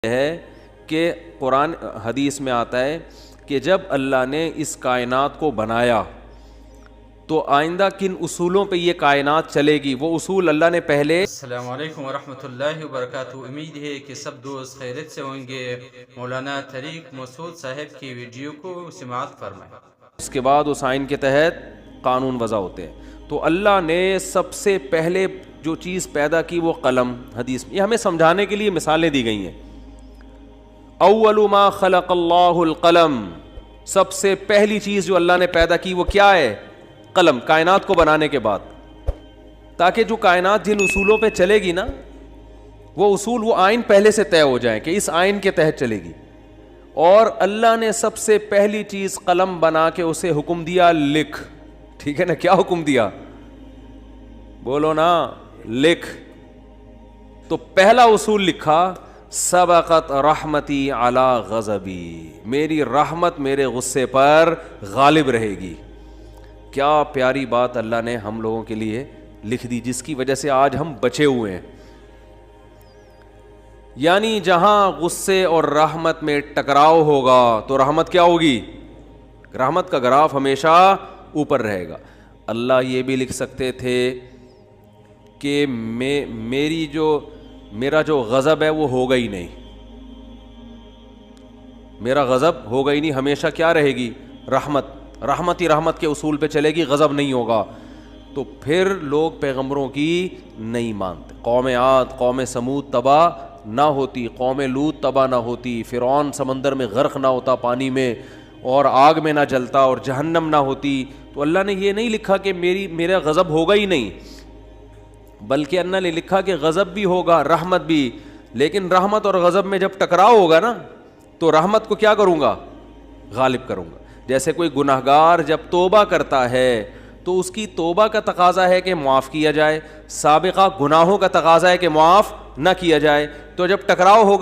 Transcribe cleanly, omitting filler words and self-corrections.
ہے کہ قرآن حدیث میں آتا ہے کہ جب اللہ نے اس کائنات کو بنایا تو آئندہ کن اصولوں پہ یہ کائنات چلے گی، وہ اصول اللہ نے پہلے۔ السلام علیکم ورحمۃ اللہ وبرکاتہ۔ امید ہے کہ سب دوست خیریت سے ہوں گے۔ مولانا طریق مسعود صاحب کی ویڈیو کو سماعت فرمائیں۔ اس کے بعد اس آئین کے تحت قانون وضع ہوتے ہیں۔ تو اللہ نے سب سے پہلے جو چیز پیدا کی وہ قلم، حدیث میں یہ ہمیں سمجھانے کے لیے مثالیں دی گئی ہیں۔ اول ما خلق اللہ القلم، سب سے پہلی چیز جو اللہ نے پیدا کی وہ کیا ہے؟ قلم، کائنات کو بنانے کے بعد، تاکہ جو کائنات جن اصولوں پہ چلے گی نا، وہ اصول، وہ آئین پہلے سے طے ہو جائیں کہ اس آئین کے تحت چلے گی۔ اور اللہ نے سب سے پہلی چیز قلم بنا کے اسے حکم دیا لکھ، ٹھیک ہے نا؟ کیا حکم دیا؟ بولو نا، لکھ۔ تو پہلا اصول لکھا، سبقت رحمتی علی غضبی، میری رحمت میرے غصے پر غالب رہے گی۔ کیا پیاری بات اللہ نے ہم لوگوں کے لیے لکھ دی، جس کی وجہ سے آج ہم بچے ہوئے ہیں۔ یعنی جہاں غصے اور رحمت میں ٹکراؤ ہوگا تو رحمت کیا ہوگی؟ رحمت کا گراف ہمیشہ اوپر رہے گا۔ اللہ یہ بھی لکھ سکتے تھے کہ میرا جو غضب ہے وہ ہوگا ہی نہیں، میرا غضب ہوگا ہی نہیں، ہمیشہ کیا رہے گی؟ رحمت ہی رحمت کے اصول پہ چلے گی، غضب نہیں ہوگا۔ تو پھر لوگ پیغمبروں کی نہیں مانتے۔ قوم عاد، قوم سمود تباہ نہ ہوتی، قوم لوط تباہ نہ ہوتی، فرعون سمندر میں غرق نہ ہوتا پانی میں، اور آگ میں نہ جلتا، اور جہنم نہ ہوتی، تو اللہ نے یہ نہیں لکھا کہ میرا غضب ہوگا ہی نہیں، بلکہ اللہ نے لکھا کہ غضب بھی ہوگا، رحمت بھی۔ لیکن رحمت اور غضب میں جب ٹکراؤ ہوگا نا، تو رحمت کو کیا کروں گا؟ غالب کروں گا۔ جیسے کوئی گناہگار جب توبہ کرتا ہے تو اس کی توبہ کا تقاضا ہے کہ معاف کیا جائے، سابقہ گناہوں کا تقاضا ہے کہ معاف نہ کیا جائے۔ تو جب ٹکراؤ ہوگا